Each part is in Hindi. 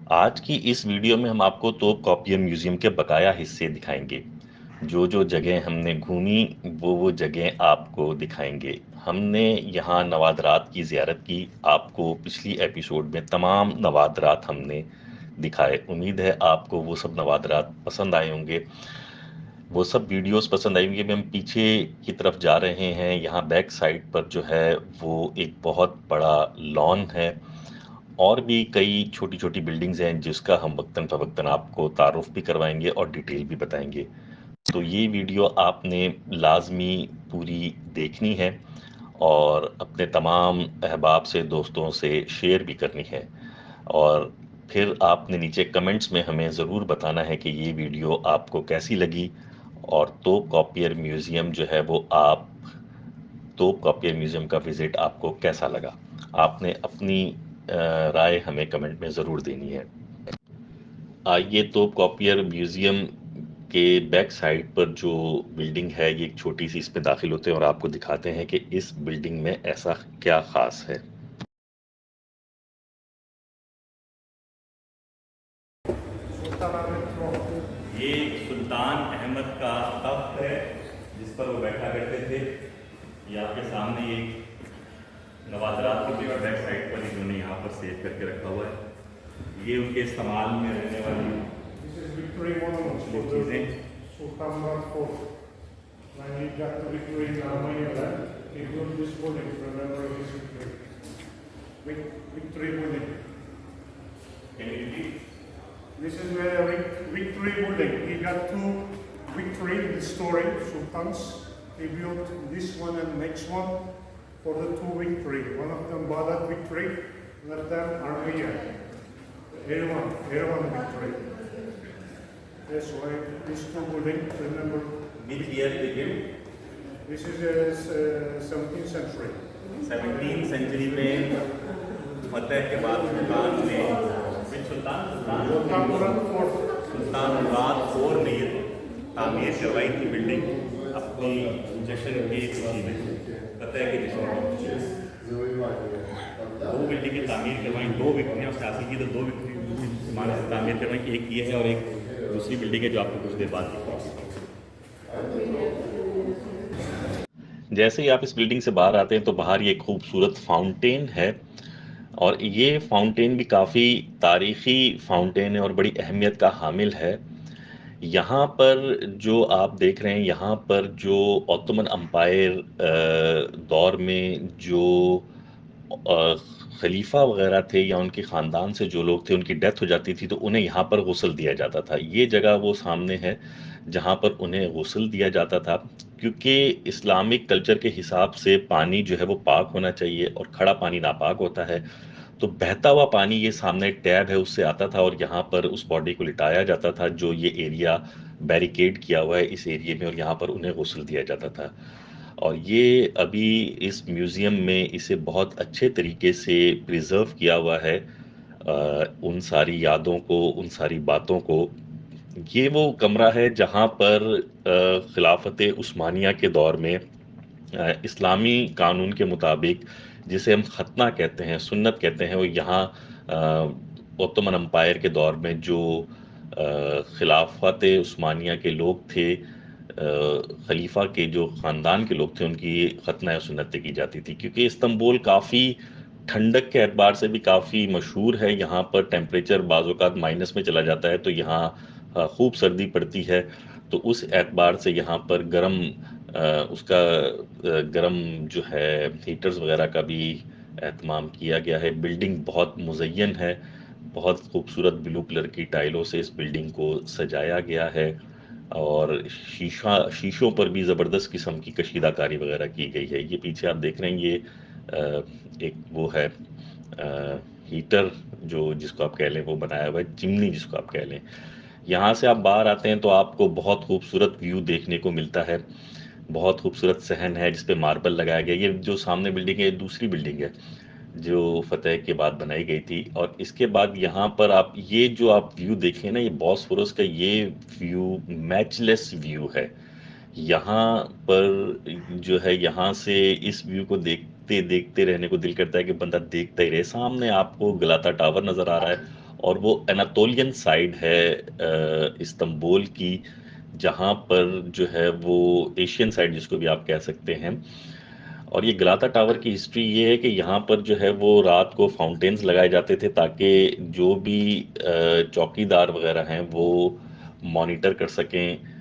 आज की इस वीडियो में हम आपको तोप कॉपियर म्यूजियम के बकाया हिस्से दिखाएंगे। जो जगह हमने घूमी वो जगह आपको दिखाएंगे। हमने यहाँ नवादरात की ज़ियारत की। आपको पिछली एपिसोड में तमाम नवादरात हमने दिखाए। उम्मीद है आपको वो सब नवादरात पसंद आए होंगे, वो सब वीडियोस पसंद आएंगे। हम पीछे की तरफ जा रहे हैं। यहाँ बैक साइड पर जो है वो एक बहुत बड़ा लॉन है और भी कई छोटी छोटी बिल्डिंग्स हैं जिसका हम वक्तन फ़वक्तन आपको तारुफ भी करवाएंगे और डिटेल भी बताएंगे। तो ये वीडियो आपने लाजमी पूरी देखनी है और अपने तमाम अहबाब से दोस्तों से शेयर भी करनी है। और फिर आपने नीचे कमेंट्स में हमें ज़रूर बताना है कि ये वीडियो आपको कैसी लगी और तोप कॉपियर म्यूज़ियम जो है वो आप तोप कॉपियर म्यूज़ियम का विज़िट आपको कैसा लगा। आपने अपनी राय हमें कमेंट में ज़रूर देनी है। आइए तोप कॉपियर म्यूज़ियम के बैक साइड पर जो बिल्डिंग है ये एक छोटी सी, इसमें दाखिल होते हैं और आपको दिखाते हैं कि इस बिल्डिंग में ऐसा क्या ख़ास है। ये सुल्तान अहमद का तख्त है जिस पर वो बैठा करते थे। ये आपके सामने एक नवादरात की बैक साइड पर इन्होंने यहाँ पर सेव करके रखा हुआ है। ये उनके इस्तेमाल में रहने वाली चीज़ें। Sultan Fort. When he got the victory in Armenia land, he built this building to remember his victory. Victory building. Can you repeat? This is where victory building. He got two victory in the story, sultans. He built this one and next one for the two victory. One of them Baghdad victory, one of them Armenia. Yerevan victory. That's why these two buildings, remember. Which year they built? This is 17th century. 17th century में फतेह के बाद सुल्तान ने Sultan Murad Fort. सुल्तान मुराद IV ने ये तामीर करवाई थी बिल्डिंग अपनी जश्न की खुशी में, फतेह के जश्न में। दो बिल्डिंग की तामीर करवाई, दो विक्ट्रियाँ सियासी की, तो दो विक्ट्री माने से तामीर करवाई। एक ये है और एक दूसरी बिल्डिंग है जो आपको कुछ देर बाद दिखाऊंगा। जैसे ही आप इस बिल्डिंग से बाहर आते हैं तो बाहर ये खूबसूरत फाउंटेन है और ये फाउंटेन भी काफ़ी तारीखी फाउंटेन है और बड़ी अहमियत का हामिल है। यहाँ पर जो आप देख रहे हैं, यहाँ पर जो ऑटोमन अम्पायर दौर में जो अ, खलीफा वगैरह थे या उनके ख़ानदान से जो लोग थे उनकी डेथ हो जाती थी तो उन्हें यहाँ पर गुस्ल दिया जाता था। ये जगह वो सामने है जहाँ पर उन्हें गुस्ल दिया जाता था, क्योंकि इस्लामिक कल्चर के हिसाब से पानी जो है वो पाक होना चाहिए और खड़ा पानी नापाक होता है। तो बहता हुआ पानी ये सामने टैब है उससे आता था और यहाँ पर उस बॉडी को लिटाया जाता था जो ये एरिया बैरिकेड किया हुआ है इस एरिया में, और यहाँ पर उन्हें गुस्ल दिया जाता था। और ये अभी इस म्यूज़ियम में इसे बहुत अच्छे तरीके से प्रिजर्व किया हुआ है, उन सारी यादों को, उन सारी बातों को। ये वो कमरा है जहाँ पर खिलाफत उस्मानिया के दौर में इस्लामी कानून के मुताबिक जिसे हम खतना कहते हैं, सुन्नत कहते हैं, वो यहाँ ओटोमन अम्पायर के दौर में जो खिलाफत उस्मानिया के लोग थे, खलीफा के जो ख़ानदान के लोग थे, उनकी खतना या सुन्नतें की जाती थी। क्योंकि इस्तंबुल काफ़ी ठंडक के एतबार से भी काफ़ी मशहूर है। यहाँ पर टेम्परेचर बाज़ औक़ात माइनस में चला जाता है तो यहाँ खूब सर्दी पड़ती है। तो उस एतबार से यहाँ पर उसका गर्म जो है हीटर्स वगैरह का भी एहतमाम किया गया है। बिल्डिंग बहुत मुज़य्यन है, बहुत खूबसूरत ब्लू कलर की टाइलों से इस बिल्डिंग को सजाया गया है और शीशों पर भी ज़बरदस्त किस्म की कशीदाकारी वगैरह की गई है। ये पीछे आप देख रहे हैं, ये एक वो है हीटर जो जिसको आप कह लें, वो बनाया हुआ है चिमनी जिसको आप कह लें। यहाँ से आप बाहर आते हैं तो आपको बहुत खूबसूरत व्यू देखने को मिलता है। बहुत खूबसूरत सहन है जिस पे मार्बल लगाया गया। ये जो सामने बिल्डिंग है ये दूसरी बिल्डिंग है जो फतेह के बाद बनाई गई थी। और इसके बाद यहाँ पर आप ये जो आप व्यू देखें ना, ये बॉस्फोरस का ये व्यू मैचलेस व्यू है। यहाँ पर जो है, यहाँ से इस व्यू को देखते देखते रहने को दिल करता है कि बंदा देखता ही रहे। सामने आपको गलाता टावर नज़र आ रहा है और वो एनातोलियन साइड है इस्तांबुल की, जहाँ पर जो है वो एशियन साइड जिसको भी आप कह सकते हैं। और ये गलाता टावर की हिस्ट्री ये है कि यहाँ पर जो है वो रात को फाउंटेन्स लगाए जाते थे, ताकि जो भी चौकीदार वगैरह हैं वो मॉनिटर कर सकें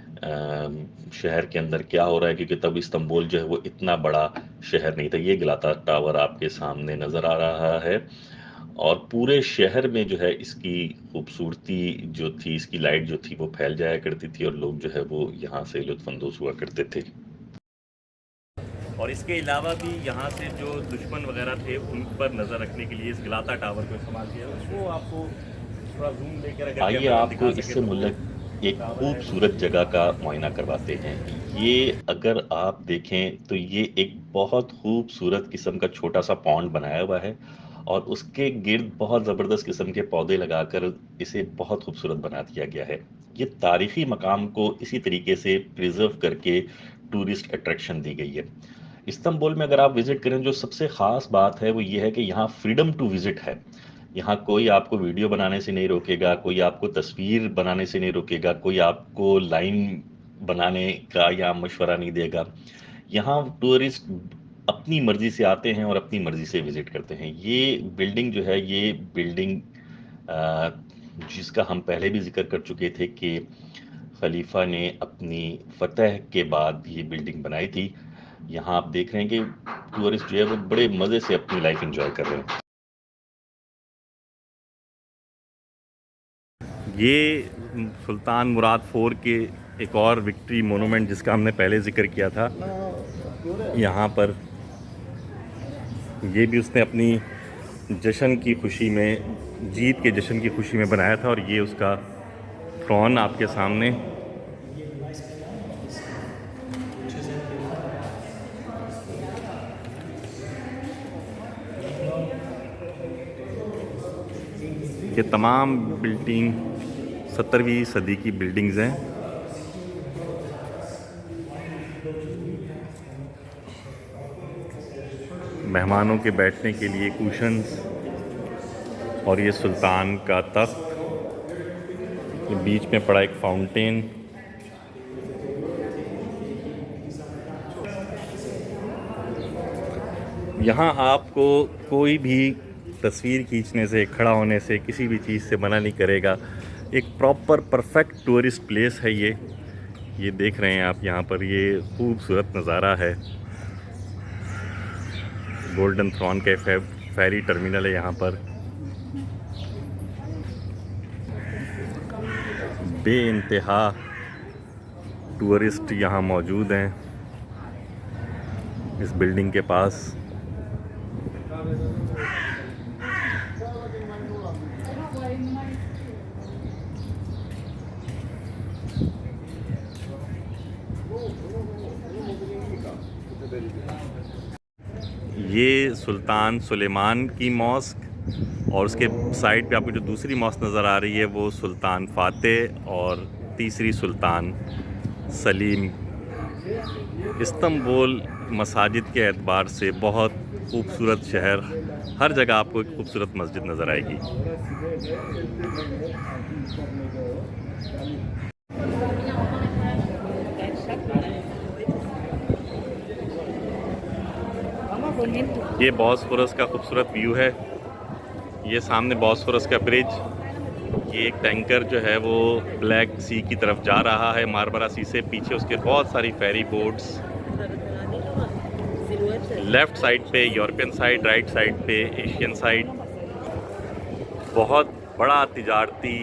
शहर के अंदर क्या हो रहा है, क्योंकि तब इस्तांबुल जो है वो इतना बड़ा शहर नहीं था। ये गलाता टावर आपके सामने नज़र आ रहा है, और पूरे शहर में जो है इसकी खूबसूरती जो थी, इसकी लाइट जो थी वो फैल जाया करती थी, और लोग जो है वो यहाँ से लुत्फ़अंदोज़ हुआ करते थे। और इसके अलावा भी यहाँ से जो दुश्मन वगैरह थे उन पर नज़र रखने के लिए इस गलाता टावर को इस्तेमाल किया। उसको आपको थोड़ा जूम लेकर अगर आइए कैमरा आपको दिखा सके इससे तो वो मुल्क एक टावर है। खूबसूरत जगह का मुआयना करवाते हैं। ये अगर आप देखें तो ये एक बहुत खूबसूरत किस्म का छोटा सा पॉन्ड बनाया हुआ है, और उसके गिर्द बहुत ज़बरदस्त किस्म के पौधे लगाकर इसे बहुत खूबसूरत बना दिया गया है। ये तारीखी मकाम को इसी तरीके से प्रिजर्व करके टूरिस्ट अट्रैक्शन दी गई है। इस्तांबुल में अगर आप विजिट करें, जो सबसे ख़ास बात है वो ये है कि यहाँ फ्रीडम टू विजिट है। यहाँ कोई आपको वीडियो बनाने से नहीं रोकेगा, कोई आपको तस्वीर बनाने से नहीं रोकेगा, कोई आपको लाइन बनाने का या मशवरा नहीं देगा। यहाँ टूरिस्ट अपनी मर्जी से आते हैं और अपनी मर्जी से विजिट करते हैं। ये बिल्डिंग जो है, ये बिल्डिंग जिसका हम पहले भी जिक्र कर चुके थे कि खलीफा ने अपनी फतह के बाद ये बिल्डिंग बनाई थी। यहाँ आप देख रहे हैं कि टूरिस्ट जो है वो बड़े मज़े से अपनी लाइफ एंजॉय कर रहे हैं। ये सुल्तान मुराद 4 के एक और विक्ट्री मोनूमेंट जिसका हमने पहले जिक्र किया था, यहाँ पर ये भी उसने अपनी जश्न की खुशी में, जीत के जश्न की खुशी में बनाया था। और ये उसका थ्रोन आपके सामने। ये तमाम बिल्डिंग 17वीं सदी की बिल्डिंग्स हैं। मेहमानों के बैठने के लिए कुशन्स, और ये सुल्तान का तख्त, ये बीच में पड़ा एक फाउंटेन। यहाँ आपको कोई भी तस्वीर खींचने से, खड़ा होने से, किसी भी चीज़ से मना नहीं करेगा। एक प्रॉपर परफेक्ट टूरिस्ट प्लेस है ये देख रहे हैं आप यहाँ पर, ये खूबसूरत नज़ारा है। गोल्डन थ्रॉन का फेरी टर्मिनल है यहाँ पर। बेइंतहा टूरिस्ट यहाँ मौजूद हैं इस बिल्डिंग के पास। ये सुल्तान सुलेमान की मॉस्क, और उसके साइड पे आपको जो दूसरी मॉस्क नज़र आ रही है वो सुल्तान फ़ातेह और तीसरी सुल्तान सलीम। इस्तांबुल मसाजिद के एतबार से बहुत खूबसूरत शहर, हर जगह आपको एक खूबसूरत मस्जिद नज़र आएगी। ये बॉस्फोरस का खूबसूरत व्यू है। ये सामने बॉस्फोरस का ब्रिज। ये एक टैंकर जो है वो ब्लैक सी की तरफ जा रहा है, मारमरा सी से। पीछे उसके बहुत सारी फेरी बोट्स, लेफ़्ट साइड पे यूरोपियन साइड, राइट साइड पे एशियन साइड। बहुत बड़ा तिजारती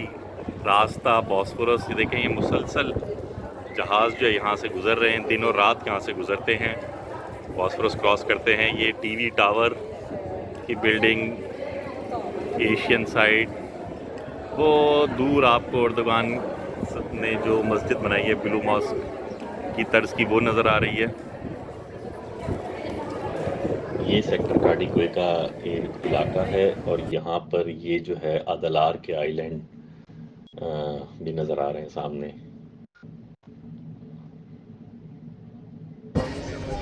रास्ता बॉस्फोरस। ये देखें, ये मुसलसल जहाज़ जो है यहाँ से गुज़र रहे हैं, दिन और रात यहाँ से गुज़रते हैं, बॉस्फोरस क्रॉस करते हैं। ये टीवी टावर की बिल्डिंग एशियन साइड। वो दूर आपको अर्दोगान ने जो मस्जिद बनाई है ब्लू मॉस्क की तर्ज की, वो नज़र आ रही है। ये सेक्टर काडीकोय का एक इलाका है, और यहाँ पर ये जो है अदलार के आइलैंड भी नज़र आ रहे हैं सामने।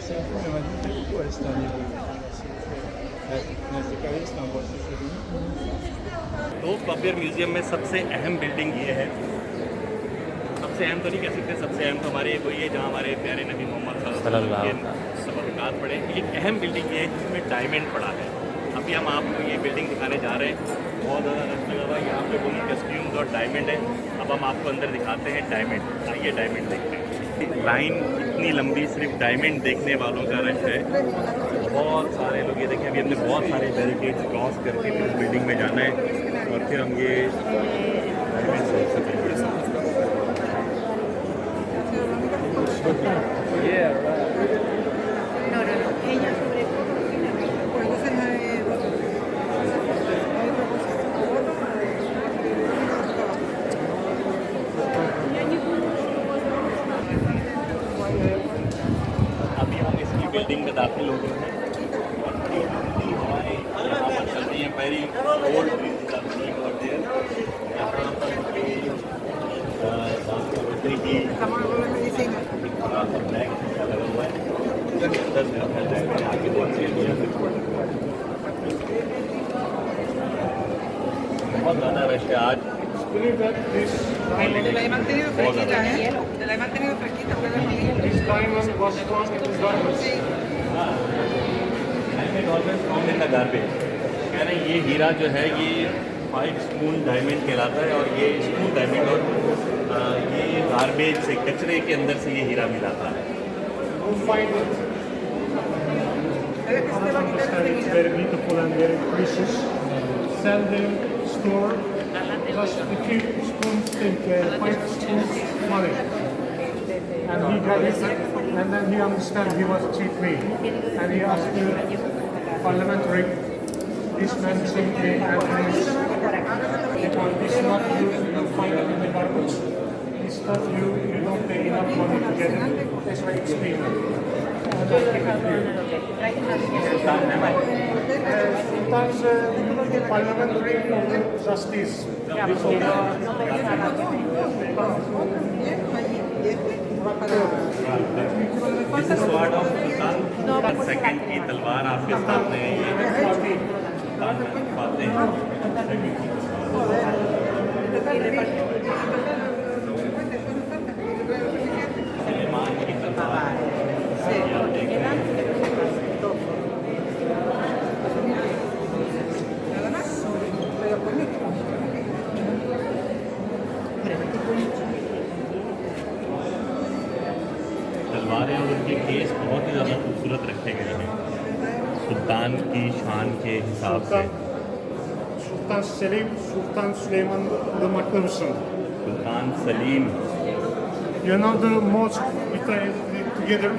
sempre mais não tem força nível. Nesse caso, não gosto de तो कबीर म्यूज़ियम में सबसे अहम बिल्डिंग ये है, सबसे अहम तो नहीं कह सकते, सबसे अहम तो हमारे वही है जहाँ हमारे प्यारे नबी मोहम्मद सल्लल्लाहु अलैहि वसल्लम के सबकात पड़े। एक अहम बिल्डिंग ये है जिसमें डायमंड पड़ा है। अभी हम आपको ये बिल्डिंग दिखाने जा रहे हैं, बहुत ज़्यादा रश लगा हुआ है यहाँ पे, वही कस्ट्यूम्स और डायमंड है। अब हम आपको अंदर दिखाते हैं डायमंड, आइए डायमंड देखते हैं। लाइन इतनी लंबी सिर्फ डायमंड देखने वालों का रश है, बहुत सारे लोग। ये देखिए अभी हमने बहुत सारे बैरिकेड्स क्रॉस करके फिर इस बिल्डिंग में जाना है और फिर हम ये डायमंड देख सकेंगे। अभी हम इसकी बिल्डिंग में दाखिल हो गए हैं और बड़ी ठंडी हवाएं यहाँ पर चल रही हैं। Very cold breezes are blowing over there. यहाँ पर बैटरी की एक बड़ा सा ब्लैक शीशा लगा हुआ है, अंदर से अपना जाएगा आगे देखते हैं। बहुत ज़्यादा रश है आज। Believe that this diamond, Te la he mantenido fresquita, ¿eh? Te la he mantenido fresquita. this diamond was found in the garbage. Diamond always found in the garbage. कह रहे हैं ये हीरा जो है ये 5 स्पून डायमंड कहलाता है और ये स्पून डायमंड और ये गार्बेज से, कचरे के अंदर से ये हीरा मिला था। Who find it? Understand it's very beautiful and very precious. Sell them, store. Just a few spoons, take 5 spoons money. And he got it, and then he understand he was cheat me. And he asked the parliamentary, this man sent me and this, because this not you find it in the garbage. This stuff you don't pay enough money to get it. That's why it's free. And I give it to you. Sometimes parliamentary justice. Sword of sultan second की तलवार आपके सामने है। ये पाते हैं सुलेमान की तलवार, ये आप देख रहे हैं। तलवारें और उनके केस बहुत ही ज़्यादा खूबसूरत रखे गए हैं सुल्तान की शान के हिसाब से। Sultan Selim, Sultan Süleyman the Magnificent. Sultan Salim, You know the mosque together?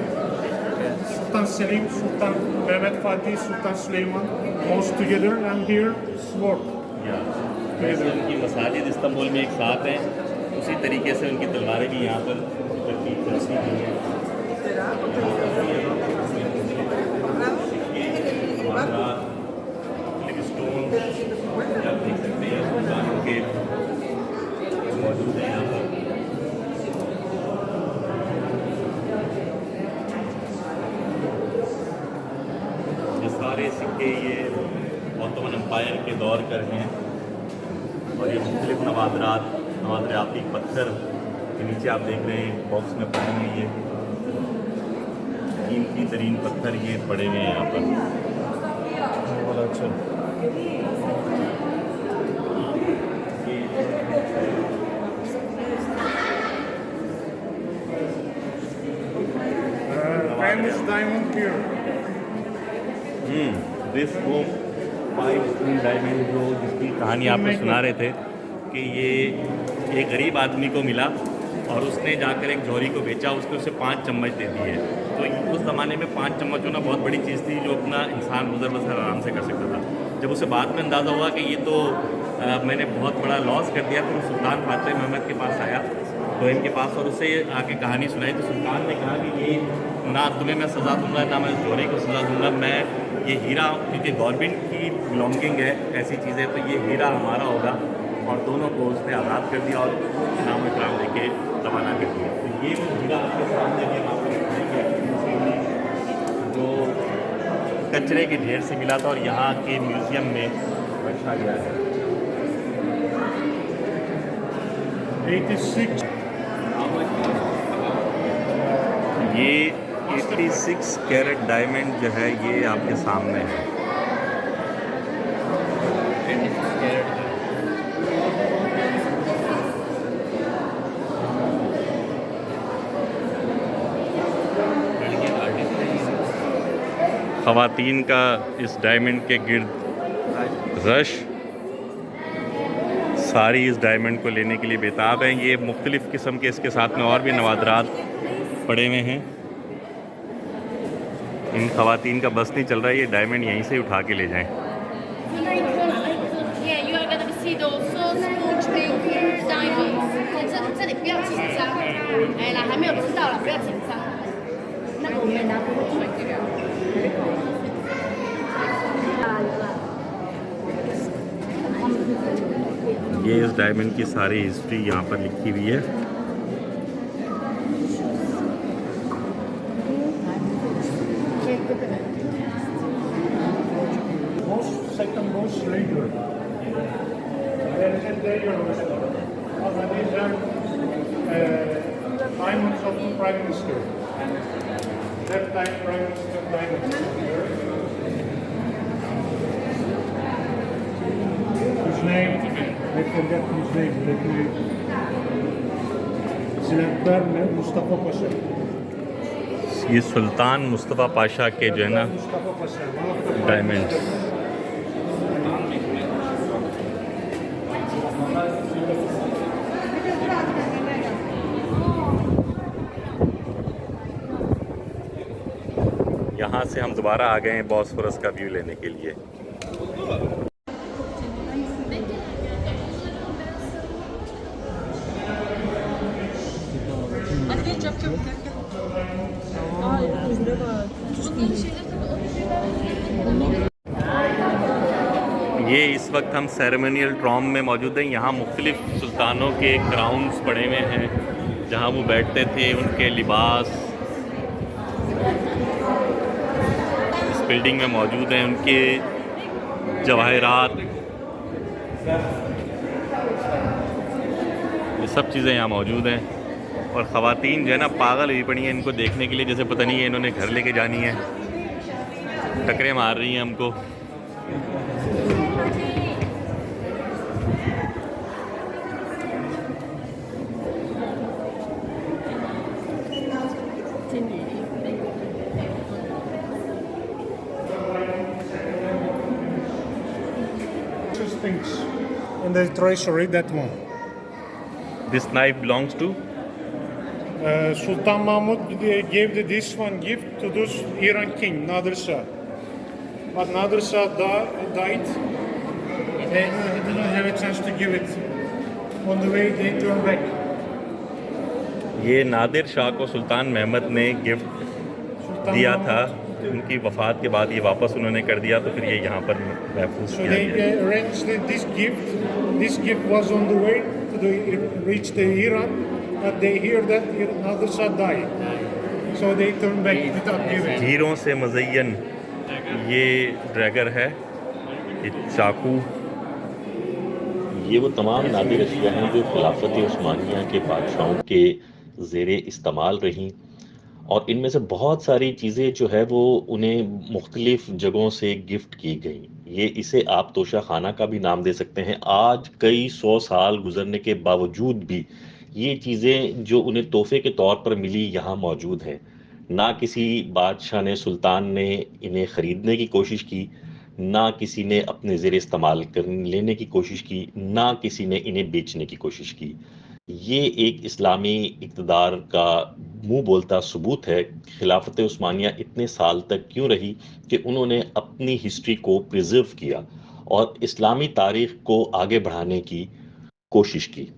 Sultan Selim, Sultan Mehmet Fatih, Sultan Süleyman, mosque together, and here sword. या वैसे उनकी मसाजिद इस्तांबुल में एक साथ हैं, उसी तरीके से उनकी तलवारें भी यहाँ पर तरतीब रखी गई हैं। लिपस्टोन आप देख सकते हैं सुल्तानों के मौजूद हैं यहाँ पर। ये सारे सिक्के ये ऑटोमन एम्पायर के दौर कर हैं और ये मुख्तलिफ नवादराती पत्थर के नीचे आप देख रहे हैं बॉक्स में पड़े हुए ये कीमती तरीन पत्थर ये पड़े हुए हैं यहाँ पर। बहुत अच्छा। Famous diamond here. दिस वो 5 स्पून डायमंड जो जिसकी कहानी आपको सुना रहे थे कि ये एक गरीब आदमी को मिला और उसने जाकर एक जौहरी को बेचा, उसने उसे 5 चम्मच दे दिए। तो उस ज़माने में 5 चम्मच होना बहुत बड़ी चीज़ थी जो अपना इंसान गुजर बसर आराम से कर सकता था। जब उसे बाद में अंदाज़ा हुआ कि ये तो मैंने बहुत बड़ा लॉस कर दिया, तो सुल्तान फातिह महमद के पास आया, तो इनके पास, और उससे आके कहानी सुनाई। तो सुल्तान ने कहा कि ये ना तुम्हें मैं सज़ा दूंगा ना मैं जौहरी को सज़ा दूंगा, मैं ये हीरा, क्योंकि गवर्नमेंट की बिलोंगिंग है ऐसी चीज़ें, तो ये हीरा हमारा होगा। और दोनों को उसने आज़ाद कर दिया और इनाम इकराम देके रवाना कर दिया। तो ये वो हीरा आपके सामने भी हम आपको दिखाएंगे। कचरे के ढेर से मिला था और यहाँ के म्यूज़ियम में रखा गया है। 86 ये 86 कैरेट डायमंड जो है ये आपके सामने है। ख़वातीन का इस डायमंड के गिर्द रश, सारी इस डायमंड को लेने के लिए बेताब हैं। ये मुख्तलिफ़ किस्म के इसके साथ में और भी नवादरात पड़े हुए हैं। इन ख़वातीन का बस नहीं चल रहा है, ये डायमंड यहीं से उठा के ले जाएं। Yeah, you are going to see those Sponge Maker diamonds。这里不要紧张，哎，来，还没有轮到了，不要紧张。那我们拿不回这个。ये इस डायमंड की सारी हिस्ट्री यहाँ पर लिखी हुई है। second most later. There is a layer also. And these are diamonds of the Prime Minister. That time Prime Minister diamonds. His name, I forget his name. Let me. Zilakbar Mustafa Pasha. ये सुल्तान मुस्तफ़ा पाशा के जो है ना Mustafa Pasha, one of the diamond. यहाँ से हम दोबारा आ गए हैं बॉस्फोरस का व्यू लेने के लिए। ये इस वक्त हम सेरेमोनियल ट्रॉम में मौजूद हैं। यहाँ मुख्तलिफ सुल्तानों के क्राउन्स पड़े हुए हैं, जहाँ वो बैठते थे, उनके लिबास इस बिल्डिंग में मौजूद हैं, उनके जवाहरात, ये सब चीज़ें यहाँ मौजूद हैं। और ख़वातीन जो है ना पागल हुई पड़ी हैं इनको देखने के लिए, जैसे पता नहीं है इन्होंने घर लेके जानी है। टकरे मार रही हैं हमको। things in the treasury, that one. This knife belongs to? Sultan Mahmud gave this one gift to this Iran king, Nader Shah. But Nader Shah died. They didn't have a chance to give it. On the way, they turned back. ये नादिर शाह को सुल्तान महमद ने गिफ्ट दिया था। उनकी वफ़ात के बाद ये वापस उन्होंने कर दिया, तो फिर ये यहाँ पर महफूज So किया they गया। arranged this gift. This gift was on the way to reach the Iran, but they hear that Nader Shah died. So they turned back without giving. हीरों से मुज़य्यन ये ड्रैगर है, ये चाकू, ये वो तमाम नादिर अशिया हैं जो खिलाफत उस्मानिया के बादशाहों के ज़ेरे इस्तेमाल रहीं। और इनमें से बहुत सारी चीज़ें जो है वो उन्हें मुख्तलिफ जगहों से गिफ्ट की गई। ये इसे आप तोशा खाना का भी नाम दे सकते हैं। आज कई 100 साल गुजरने के बावजूद भी ये चीज़ें जो उन्हें तोहफे के तौर पर मिली यहाँ मौजूद हैं। ना किसी बादशाह ने, सुल्तान ने इन्हें ख़रीदने की कोशिश की, ना किसी ने अपने ज़ेर इस्तेमाल कर लेने की कोशिश की, ना किसी ने इन्हें बेचने की कोशिश की। ये एक इस्लामी इक़्तिदार का मुंह बोलता सबूत है। खिलाफत उस्मानिया इतने साल तक क्यों रही कि उन्होंने अपनी हिस्ट्री को प्रिजर्व किया और इस्लामी तारीख को आगे बढ़ाने की कोशिश की।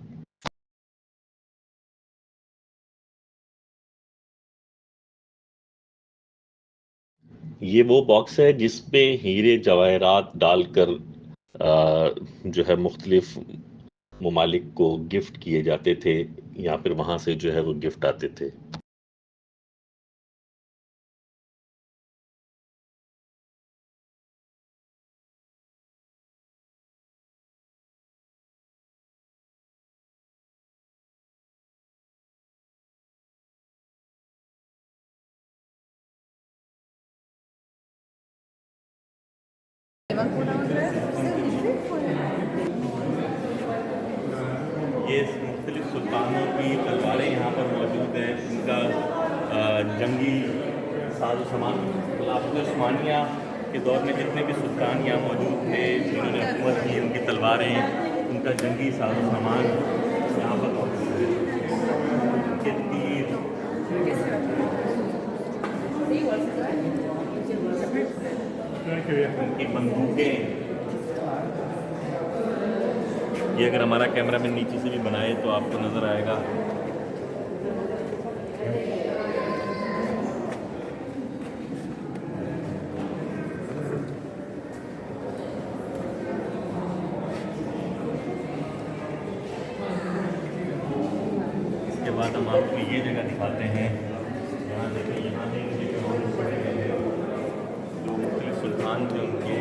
ये वो बॉक्स है जिस पे हीरे जवाहरात डालकर जो है मुख्तलिफ ममालिक को गिफ्ट किए जाते थे, या फिर वहाँ से जो है वो गिफ्ट आते थे। ये मुख्तलिफ सुल्तानों की तलवारें यहाँ पर मौजूद हैं, उनका जंगी साजो सामान। खिलाफत उस्मानिया के दौर में जितने भी सुल्तान यहाँ मौजूद थे जिन्होंने हुकूमत की, उनकी तलवारें, उनका जंगी साजो सामान यहाँ पर मौजूद है। उनके तीर, उनकी बंदूकें, ये अगर हमारा कैमरा मैन नीचे से भी बनाए तो आपको नज़र आएगा। इसके बाद हम आपको ये जगह दिखाते हैं। यहाँ देखें, यहाँ भी मुझे ग्राउंड पड़े हुए हैं जो मुख्तलिफ सुल्तान थे, उनके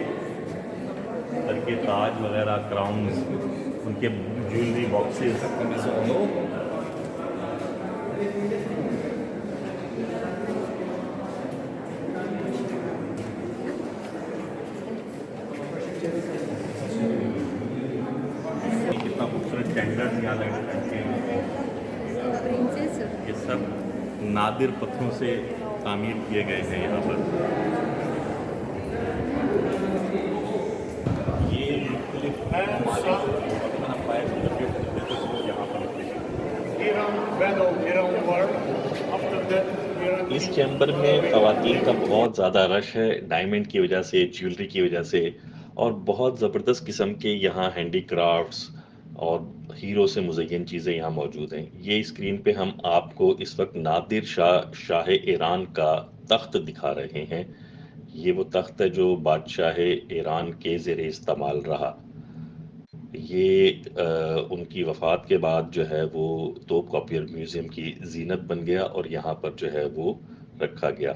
सर के ताज वगैरह, क्राउन्स, उनके ज्वेलरी बॉक्सेस। कितना खूबसूरत टेंडर्स यहाँ लगे हैं। ये सब नादिर पत्थरों से तामीर किए गए हैं यहाँ पर। ये मुख्तलिफ इस चैम्बर में ख़वातीन का बहुत ज़्यादा रश है, डायमंड की वजह से, ज्वेलरी की वजह से, और बहुत ज़बरदस्त किस्म के यहाँ हैंडीक्राफ्ट्स और हीरो से मुज़य्यन चीज़ें यहाँ मौजूद हैं। ये स्क्रीन पे हम आपको इस वक्त नादिर शाह ईरान का तख्त दिखा रहे हैं। ये वो तख्त है जो बादशाह ईरान के ज़ेरे इस्तेमाल रहा। ये उनकी वफ़ात के बाद जो है वो तोप कॉपियर म्यूज़ियम की ज़ीनत बन गया और यहाँ पर जो है वो रखा गया।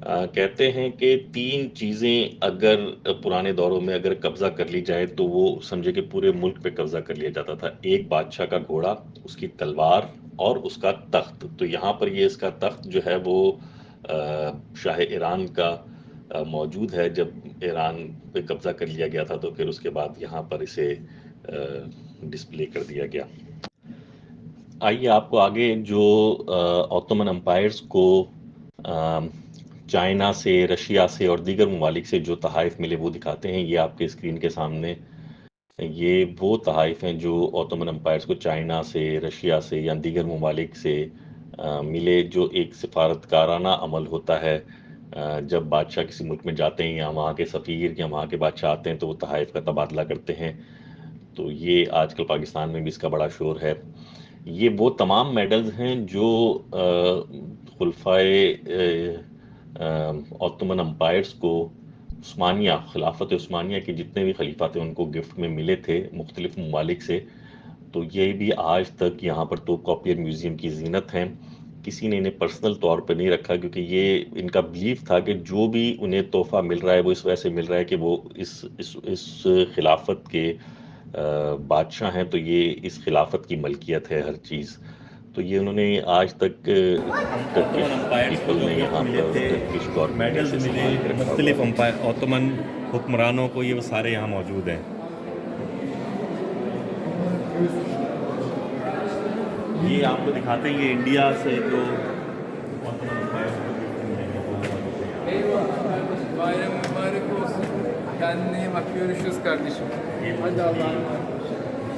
कहते हैं कि 3 चीज़ें अगर पुराने दौरों में अगर कब्ज़ा कर ली जाए तो वो समझे कि पूरे मुल्क पे कब्ज़ा कर लिया जाता था। एक बादशाह का घोड़ा, उसकी तलवार और उसका तख्त। तो यहाँ पर ये इसका तख्त जो है वो शाह ईरान का मौजूद है। जब ईरान पे कब्ज़ा कर लिया गया था तो फिर उसके बाद यहाँ पर इसे डिस्प्ले कर दिया गया। आइए आपको आगे जो ऑटोमन एम्पायर्स को चाइना से, रशिया से और दीगर ममालिक से जो तहाइफ मिले वो दिखाते हैं। ये आपके स्क्रीन के सामने ये वो तहाइफ हैं जो ऑटोमन एम्पायर्स को चाइना से, रशिया से या दीगर ममालिक से मिले, जो एक सिफारतकाराना अमल होता है। जब बादशाह किसी मुल्क में जाते हैं या वहाँ के सफ़ीर या वहाँ के बादशाह आते हैं तो वो तहाइफ का तबादला करते हैं। तो ये आजकल पाकिस्तान में भी इसका बड़ा शोर है। ये वो तमाम मेडल्स हैं जो खुलफाए ऑटोमन एम्पायर्स को उस्मानिया, खिलाफत उस्मानिया के जितने भी खलीफा थे उनको गिफ्ट में मिले थे मुख्तलिफ ममालिक से। तो ये भी आज तक यहाँ पर तोप कॉपियर म्यूज़ियम की ज़ीनत हैं। किसी ने इन्हें पर्सनल तौर पे नहीं रखा क्योंकि ये इनका बिलीफ था कि जो भी उन्हें तोहफ़ा मिल रहा है वो इस वजह से मिल रहा है कि वो इस खिलाफत के बादशाह हैं, तो ये इस खिलाफत की मलकियत है हर चीज़। तो ये उन्होंने आज तक मेडल्स मिले मुख्तलिफ ऑटोमन हुक्मरानों को, ये वो सारे यहाँ मौजूद हैं। ये आपको दिखाते हैं, ये इंडिया से जो ऑटोमन एम्पायर को Bayram mübarek olsun. Kendine iyi bak. Görüşürüz kardeşim. Hadi Allah'a emanet.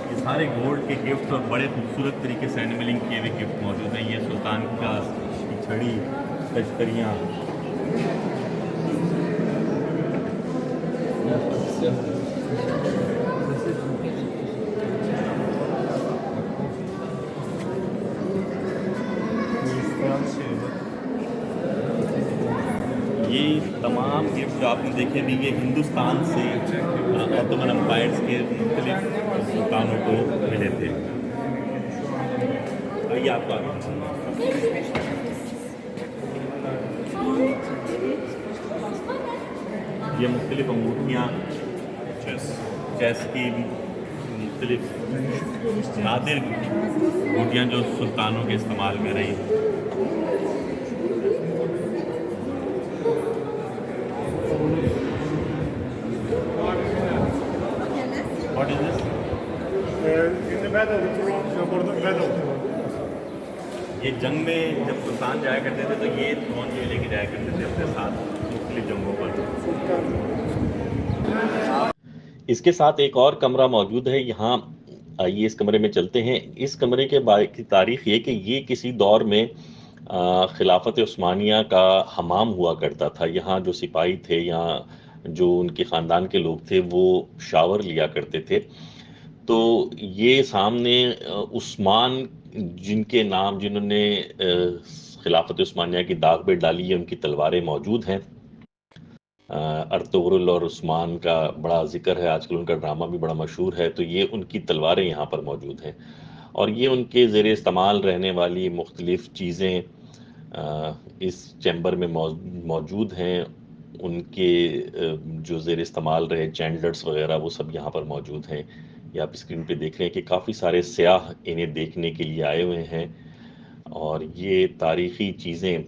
ये सारे गोल्ड के गिफ्ट और बड़े खूबसूरत तरीके से एनिमलिंग किए हुए गिफ्ट मौजूद हैं। ये सुल्तान का की छड़ी, तश्तरियाँ, ये तमाम गिफ्ट जो आपने देखे भी ये हिंदुस्तान से ऑटोमन एम्पायर्स के मुख्तलिफ सुल्तानों को मिले थे। आइए आपको आगे ये मुख्तलिफ अंगूठियाँ, चेस की मुख्तलिफ नादिर अंगूठियाँ जो सुल्तानों के इस्तेमाल में रही। What is this? In the middle, the throne, for the middle. ये जंग में जब सुल्तान जाया करते थे तो ये थ्रोन ये लेके जाया करते थे अपने साथ मुख्तलिफ जंगों पर। इसके साथ एक और कमरा मौजूद है यहाँ। आइए इस कमरे में चलते हैं। इस कमरे के बारे की तारीख ये कि ये किसी दौर में खिलाफत उस्मानिया का हमाम हुआ करता था। यहाँ जो सिपाही थे, यहाँ जो उनके ख़ानदान के लोग थे, वो शावर लिया करते थे। तो ये सामने उस्मान जिनके नाम जिन्होंने खिलाफत उस्मानिया की दाग पे डाली है, उनकी तलवारें मौजूद हैं। अर्तुगरुल और उस्मान का बड़ा जिक्र है, आजकल उनका ड्रामा भी बड़ा मशहूर है। तो ये उनकी तलवारें यहाँ पर मौजूद हैं और ये उनके ज़ेर इस्तेमाल रहने वाली मुख्तलिफ़ चीज़ें इस चैम्बर में मौजूद हैं। उनके जो ज़ेर इस्तेमाल रहे चैंडलर्स वगैरह वो सब यहाँ पर मौजूद हैं। ये आप स्क्रीन पे देख रहे हैं कि काफ़ी सारे सयाह इन्हें देखने के लिए आए हुए हैं और ये तारीख़ी चीज़ें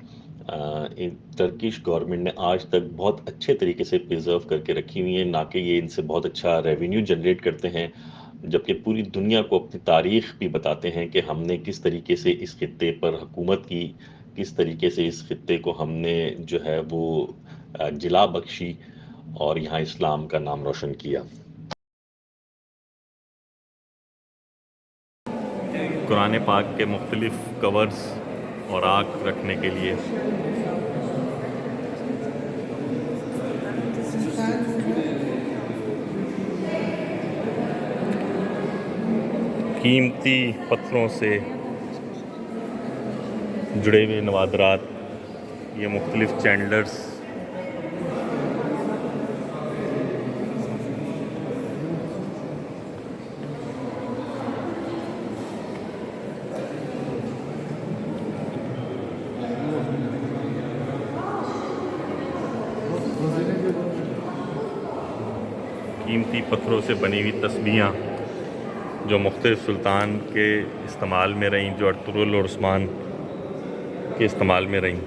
टर्किश गवर्नमेंट ने आज तक बहुत अच्छे तरीके से प्रिजर्व करके रखी हुई हैं। ना कि ये इनसे बहुत अच्छा रेवेन्यू जनरेट करते हैं, जबकि पूरी दुनिया को अपनी तारीख भी बताते हैं कि हमने किस तरीके से इस खित्ते पर हुकूमत की, किस तरीके से इस खित्ते को हमने जो है वो जिला बख्शी और यहाँ इस्लाम का नाम रोशन किया। कुरान पाक के मुख्तलिफ कवर्स और आग रखने के लिए कीमती पत्थरों से जुड़े हुए नवादरात, ये मुख्तलिफ चैंडलर्स, कीमती पत्थरों से बनी हुई तस्बीहां जो मुख्तलिफ सुल्तान के इस्तेमाल में रहीं, जो अर्तुगरुल और उस्मान के इस्तेमाल में रहीं।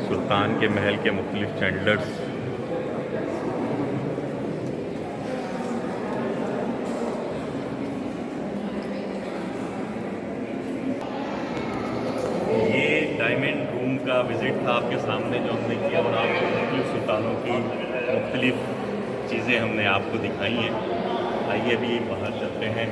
सुल्तान के महल के मुख्तलिफ चैंडलर्स, डायमंड रूम का विज़िट था आपके सामने जो हमने किया और आपको मुख्तलिफ सुल्तानों की मुख्तलिफ चीज़ें हमने आपको दिखाई हैं। आइए अभी बाहर चलते हैं।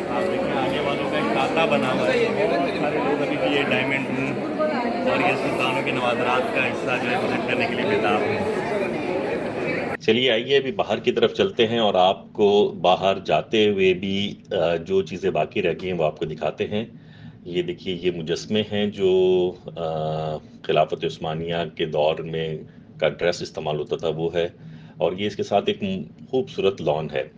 आप देखिए आगे वालों का एक ताता बना हुआ है। सारे लोग अभी भी ये डायमंड रूम और ये सुल्तानों के नवादरात का हिस्सा जो है विजिट करने के लिए बेताब हैं। चलिए आइए अभी बाहर की तरफ चलते हैं और आपको बाहर जाते हुए भी जो चीज़ें बाकी रह गई हैं वो आपको दिखाते हैं। ये देखिए, ये मुजस्मे हैं जो खिलाफत उस्मानिया के दौर में का ड्रेस इस्तेमाल होता था वो है, और ये इसके साथ एक खूबसूरत लॉन है।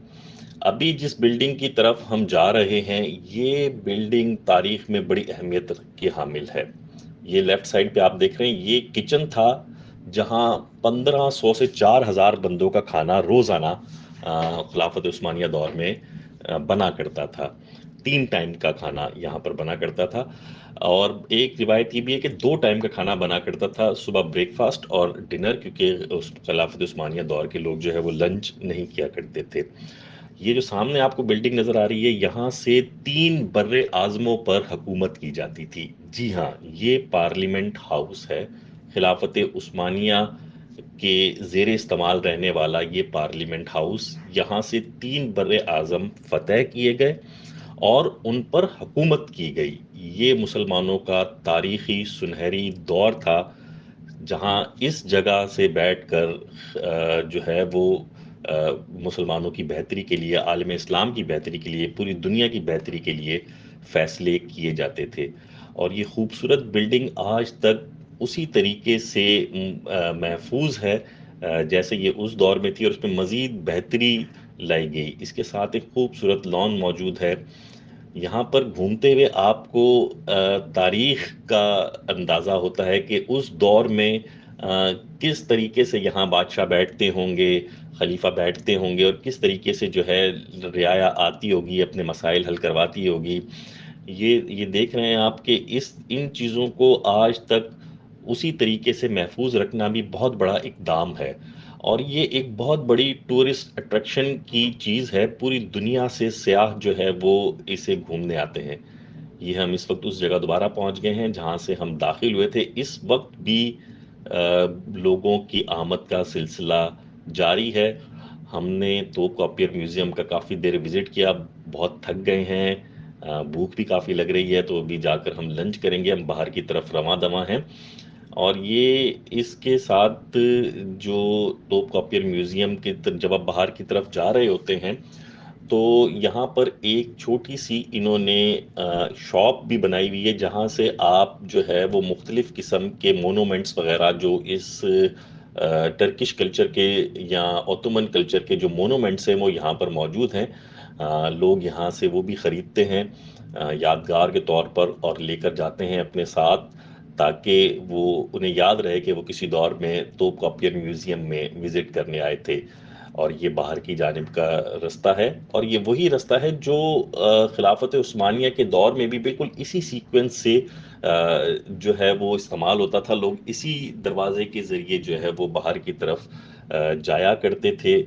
अभी जिस बिल्डिंग की तरफ हम जा रहे हैं, ये बिल्डिंग तारीख में बड़ी अहमियत की हामिल है। ये लेफ्ट साइड पे आप देख रहे हैं, ये किचन था जहां 1500 से 4000 बंदों का खाना रोज़ाना खिलाफत उस्मानिया दौर में बना करता था। 3 टाइम का खाना यहाँ पर बना करता था और एक रिवायत ये भी है कि 2 टाइम का खाना बना करता था, सुबह ब्रेकफास्ट और डिनर, क्योंकि उस खिलाफत उस्मानिया दौर के लोग जो है वो लंच नहीं किया करते थे। ये जो सामने आपको बिल्डिंग नज़र आ रही है, यहाँ से 3 बर्रे आज़मों पर हुकूमत की जाती थी। जी हाँ, ये पार्लियामेंट हाउस है। खिलाफत उस्मानिया के ज़ेर इस्तेमाल रहने वाला ये पार्लियामेंट हाउस, यहाँ से 3 बर्रे आज़म फतह किए गए और उन पर हुकूमत की गई। ये मुसलमानों का तारीख़ी सुनहरी दौर था, जहाँ इस जगह से बैठकर जो है वो मुसलमानों की बेहतरी के लिए, आलम इस्लाम की बेहतरी के लिए, पूरी दुनिया की बेहतरी के लिए फ़ैसले किए जाते थे। और ये खूबसूरत बिल्डिंग आज तक उसी तरीके से महफूज है जैसे ये उस दौर में थी, और उसमें मज़ीद बेहतरी लाई गई। इसके साथ एक खूबसूरत लॉन मौजूद है यहाँ पर घूमते हुए आपको तारीख का अंदाज़ा होता है कि उस दौर में किस तरीके से यहाँ बादशाह बैठते होंगे, खलीफा बैठते होंगे और किस तरीके से जो है रियाया आती होगी, अपने मसाइल हल करवाती होगी। ये देख रहे हैं आप कि इस इन चीज़ों को आज तक उसी तरीके से महफूज रखना भी बहुत बड़ा इक़दाम है और ये एक बहुत बड़ी टूरिस्ट अट्रैक्शन की चीज़ है। पूरी दुनिया से सयाह जो है वो इसे घूमने आते हैं। ये हम इस वक्त उस जगह दोबारा पहुंच गए हैं जहां से हम दाखिल हुए थे। इस वक्त भी लोगों की आमद का सिलसिला जारी है। हमने तोप कॉपियर म्यूज़ियम का काफ़ी देर विज़िट किया, बहुत थक गए हैं, भूख भी काफ़ी लग रही है, तो अभी जाकर हम लंच करेंगे। हम बाहर की तरफ रवां-दवां हैं और ये इसके साथ जो तोप कॉपियर म्यूज़ियम के जब आप बाहर की तरफ जा रहे होते हैं, तो यहाँ पर एक छोटी-सी इन्होंने शॉप भी बनाई हुई है, जहाँ से आप जो है वो मुख्तलिफ़ किस्म के मोनूमेंट्स वग़ैरह जो इस टर्किश कल्चर के या ओटोमन कल्चर के जो मोनूमेंट्स हैं, वो यहाँ पर मौजूद हैं। लोग यहाँ से वो भी ख़रीदते हैं यादगार के तौर पर और लेकर जाते हैं अपने साथ, ताकि वो उन्हें याद रहे कि वो किसी दौर में तोप कॉपियर म्यूज़ियम में विज़िट करने आए थे। और ये बाहर की जानिब का रास्ता है और ये वही रास्ता है जो खिलाफत उस्मानिया के दौर में भी बिल्कुल इसी सीक्वेंस से जो है वो इस्तेमाल होता था। लोग इसी दरवाज़े के ज़रिए जो है वो बाहर की तरफ जाया करते थे।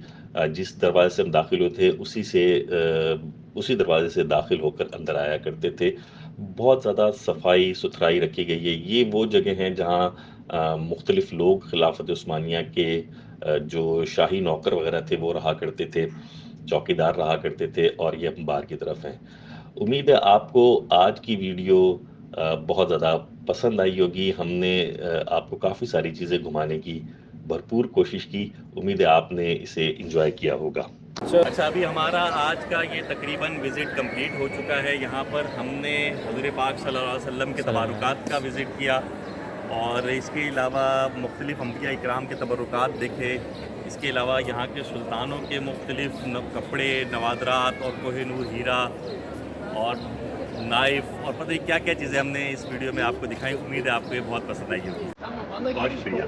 जिस दरवाज़े से हम दाखिल हुए थे उसी दरवाज़े से दाखिल होकर अंदर आया करते थे। बहुत ज़्यादा सफाई-सुथराई रखी गई है। ये वो जगह हैं जहाँ मुख्तलिफ़ लोग खिलाफत उस्मानिया के जो शाही नौकर वगैरह थे वो रहा करते थे, चौकीदार रहा करते थे और ये हम बाहर की तरफ हैं। उम्मीद है आपको आज की वीडियो बहुत ज़्यादा पसंद आई होगी। हमने आपको काफ़ी सारी चीज़ें घुमाने की भरपूर कोशिश की। उम्मीद है आपने इसे एन्जॉय किया होगा। अच्छा, अभी हमारा आज का ये तकरीबन विज़िट कंप्लीट हो चुका है। यहाँ पर हमने हुज़ूर पाक सल्लल्लाहु अलैहि वसल्लम के तबरुकात का विज़िट किया और इसके अलावा मुख्तलिफ़ अंबिया इकराम के तबरुकात देखे। इसके अलावा यहाँ के सुल्तानों के मुख्तलिफ़ कपड़े, नवादरात और कोहिनूर हीरा और नाइफ़ और पता नहीं क्या-क्या चीज़ें हमने इस वीडियो में आपको दिखाई। उम्मीद है आपको ये बहुत पसंद आई होगी। बहुत शुक्रिया।